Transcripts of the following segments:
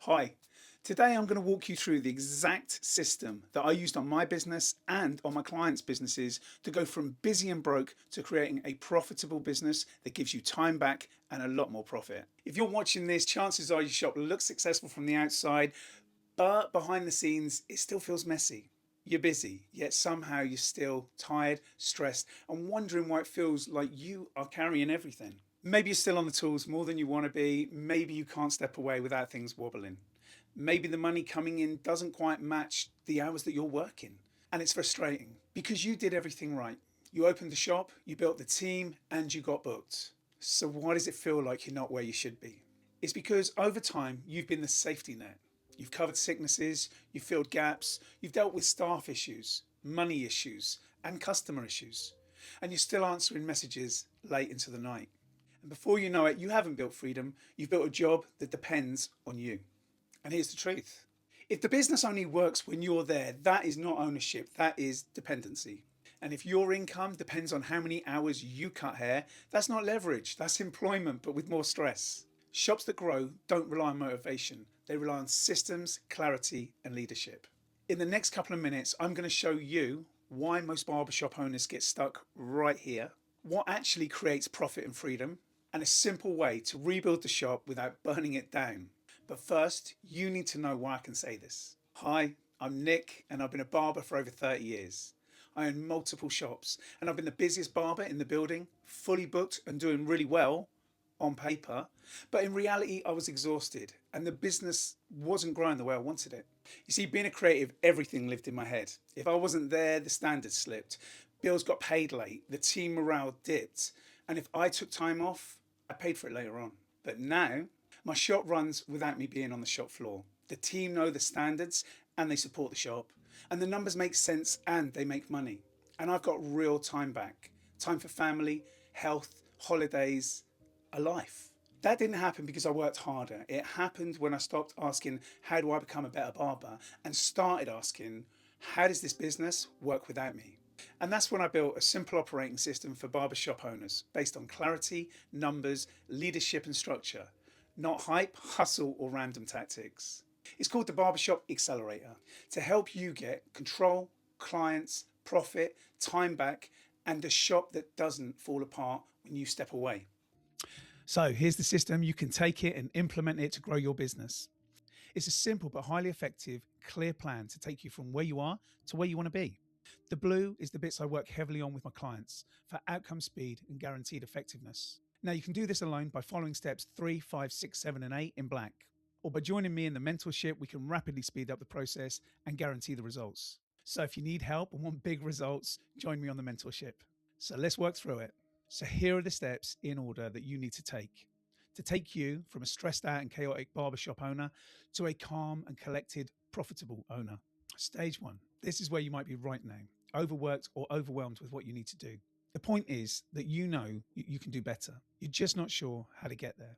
Hi, today I'm going to walk you through the exact system that I used on my business and on my clients' businesses to go from busy and broke to creating a profitable business that gives you time back and a lot more profit. If you're watching this, chances are your shop looks successful from the outside, but behind the scenes, it still feels messy. You're busy, yet somehow you're still tired, stressed, and wondering why it feels like you are carrying everything. Maybe you're still on the tools more than you want to be. Maybe you can't step away without things wobbling. Maybe the money coming in doesn't quite match the hours that you're working. And it's frustrating because you did everything right. You opened the shop, you built the team, and you got booked. So why does it feel like you're not where you should be? It's because over time, you've been the safety net. You've covered sicknesses, you've filled gaps, you've dealt with staff issues, money issues, and customer issues. And you're still answering messages late into the night. And before you know it, you haven't built freedom, you've built a job that depends on you. And here's the truth: if the business only works when you're there, that is not ownership, that is dependency. And if your income depends on how many hours you cut hair, that's not leverage, that's employment, but with more stress. Shops that grow don't rely on motivation, they rely on systems, clarity, and leadership. In the next couple of minutes, I'm going to show you why most barbershop owners get stuck right here, what actually creates profit and freedom, and a simple way to rebuild the shop without burning it down. But first, you need to know why I can say this. Hi, I'm Nick, and I've been a barber for over 30 years. I own multiple shops, and I've been the busiest barber in the building, fully booked and doing really well on paper. But in reality, I was exhausted, and the business wasn't growing the way I wanted it. You see, being a creative, everything lived in my head. If I wasn't there, the standards slipped. Bills got paid late, the team morale dipped, and if I took time off, I paid for it later on. But now, my shop runs without me being on the shop floor. The team know the standards and they support the shop. And the numbers make sense and they make money. And I've got real time back: time for family, health, holidays, a life. That didn't happen because I worked harder. It happened when I stopped asking, how do I become a better barber? And started asking, how does this business work without me? And that's when I built a simple operating system for barbershop owners based on clarity, numbers, leadership, and structure, not hype, hustle, or random tactics. It's called the Barbershop Accelerator to help you get control, clients, profit, time back, and a shop that doesn't fall apart when you step away. So here's the system. You can take it and implement it to grow your business. It's a simple but highly effective, clear plan to take you from where you are to where you want to be. The blue is the bits I work heavily on with my clients for outcome speed and guaranteed effectiveness. Now, you can do this alone by following steps 3, 5, 6, 7, and 8 in black, or by joining me in the mentorship. We can rapidly speed up the process and guarantee the results. So if you need help and want big results, join me on the mentorship. So let's work through it. So here are the steps in order that you need to take you from a stressed out and chaotic barbershop owner to a calm and collected, profitable owner. Stage one. This is where you might be right now, overworked or overwhelmed with what you need to do. The point is that you know you can do better. You're just not sure how to get there.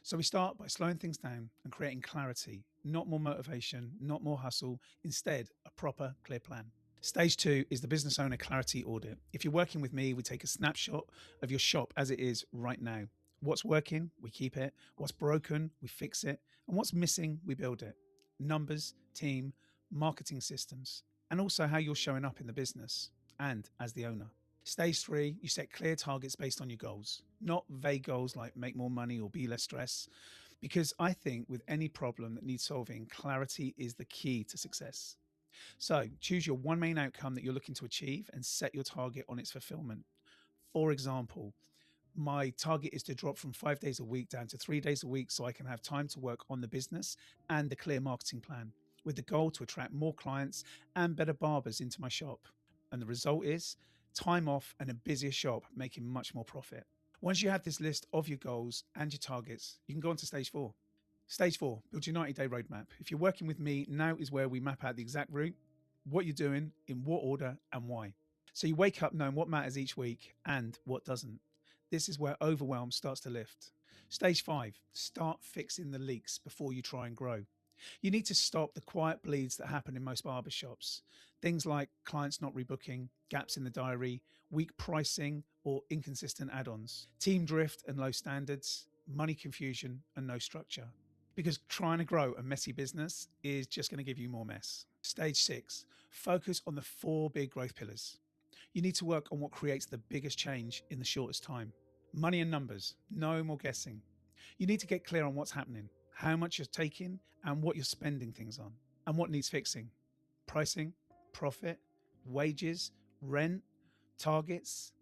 So we start by slowing things down and creating clarity, not more motivation, not more hustle, instead, a proper, clear plan. Stage two is the business owner clarity audit. If you're working with me, we take a snapshot of your shop as it is right now. What's working, we keep it. What's broken, we fix it. And what's missing, we build it. Numbers, team, marketing systems, and also how you're showing up in the business and as the owner. Stage three, you set clear targets based on your goals, not vague goals like make more money or be less stress. Because I think with any problem that needs solving, clarity is the key to success. So choose your one main outcome that you're looking to achieve and set your target on its fulfillment. For example, my target is to drop from 5 days a week down to 3 days a week so I can have time to work on the business and a clear marketing plan, with the goal to attract more clients and better barbers into my shop. And the result is time off and a busier shop, making much more profit. Once you have this list of your goals and your targets, you can go on to stage four. Stage four, build your 90-day roadmap. If you're working with me, now is where we map out the exact route, what you're doing, in what order, and why. So you wake up knowing what matters each week and what doesn't. This is where overwhelm starts to lift. Stage five, start fixing the leaks before you try and grow. You need to stop the quiet bleeds that happen in most barbershops. Things like clients not rebooking, gaps in the diary, weak pricing, or inconsistent add-ons, team drift and low standards, money confusion and no structure. because trying to grow a messy business is just going to give you more mess. Stage 6, focus on the 4 big growth pillars. You need to work on what creates the biggest change in the shortest time. Money and numbers, no more guessing. You need to get clear on what's happening, how much you're taking, and what you're spending things on, and what needs fixing. Pricing, profit, wages, rent, targets.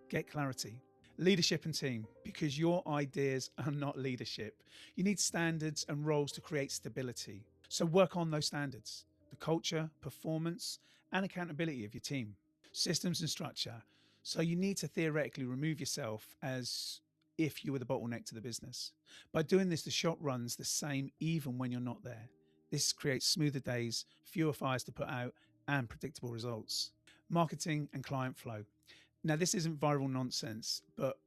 Get clarity. Leadership and team, because your ideas are not leadership. You need standards and roles to create stability. So work on those standards, the culture, performance, and accountability of your team. Systems and structure. So you need to theoretically remove yourself as if you were the bottleneck to the business. By doing this, the shop runs the same even when you're not there. This creates smoother days, fewer fires to put out, and predictable results. Marketing and client flow. Now, this isn't viral nonsense, but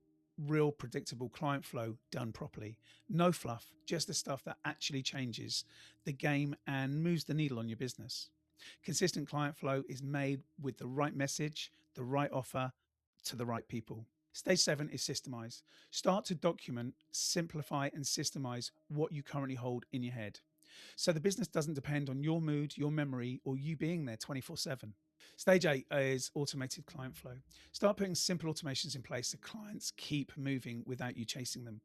real predictable client flow done properly. No fluff, just the stuff that actually changes the game and moves the needle on your business. Consistent client flow is made with the right message, the right offer to the right people. Stage 7 is systemize. Start to document, simplify, and systemize what you currently hold in your head. So the business doesn't depend on your mood, your memory, or you being there 24/7. Stage 8 is automated client flow. Start putting simple automations in place so clients keep moving without you chasing them.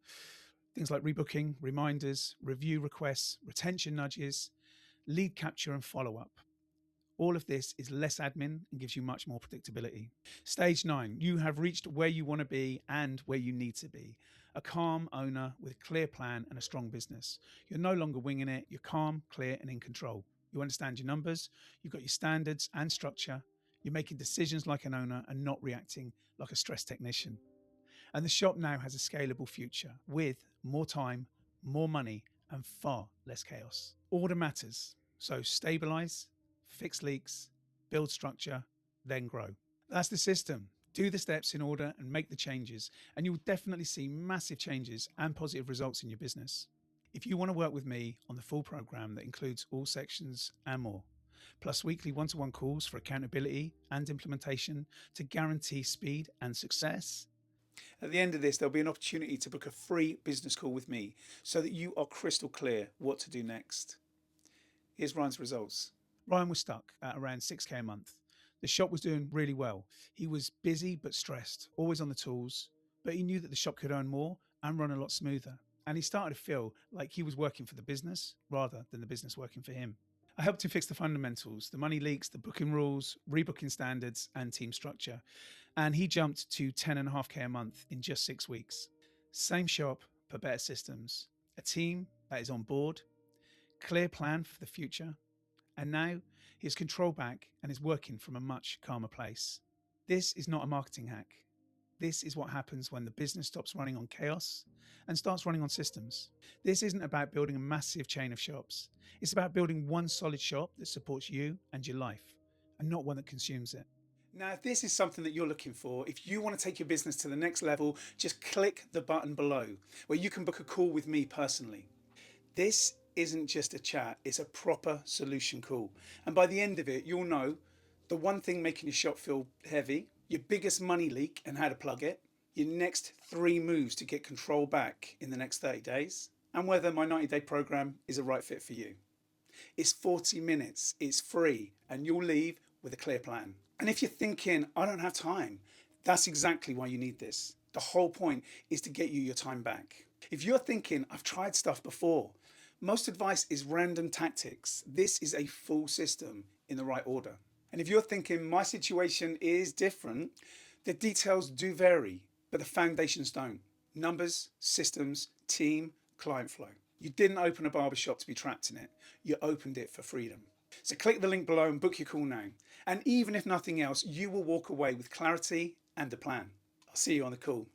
Things like rebooking, reminders, review requests, retention nudges, lead capture, and follow up. All of this is less admin and gives you much more predictability. Stage 9, you have reached where you want to be and where you need to be. A calm owner with a clear plan and a strong business. You're no longer winging it, you're calm, clear, and in control. You understand your numbers, you've got your standards and structure. You're making decisions like an owner and not reacting like a stressed technician. And the shop now has a scalable future with more time, more money, and far less chaos. Order matters. So stabilize, fix leaks, build structure, then grow. That's the system. Do the steps in order and make the changes, and you'll definitely see massive changes and positive results in your business. If you want to work with me on the full program that includes all sections and more, plus weekly one-to-one calls for accountability and implementation to guarantee speed and success. At the end of this, there'll be an opportunity to book a free business call with me so that you are crystal clear what to do next. Here's Ryan's results. Ryan was stuck at around 6K a month. The shop was doing really well. He was busy but stressed, always on the tools, but he knew that the shop could earn more and run a lot smoother. And he started to feel like he was working for the business rather than the business working for him. I helped him fix the fundamentals, the money leaks, the booking rules, rebooking standards, and team structure. And he jumped to 10.5K a month in just 6 weeks. Same shop, but better systems. A team that is on board, clear plan for the future, and now he has control back and is working from a much calmer place. This is not a marketing hack. This is what happens when the business stops running on chaos and starts running on systems. This isn't about building a massive chain of shops. It's about building one solid shop that supports you and your life, and not one that consumes it. Now, if this is something that you're looking for, if you want to take your business to the next level, just click the button below where you can book a call with me personally. This isn't just a chat, it's a proper solution call. And by the end of it, you'll know the one thing making your shop feel heavy, your biggest money leak and how to plug it, your next 3 moves to get control back in the next 30 days, and whether my 90-day program is a right fit for you. It's 40 minutes, it's free, and you'll leave with a clear plan. And if you're thinking, I don't have time, that's exactly why you need this. The whole point is to get you your time back. If you're thinking, I've tried stuff before, most advice is random tactics. This is a full system in the right order. And if you're thinking, my situation is different, the details do vary, but the foundations don't. Numbers, systems, team, client flow. You didn't open a barbershop to be trapped in it. You opened it for freedom. So click the link below and book your call now. And even if nothing else, you will walk away with clarity and a plan. I'll see you on the call.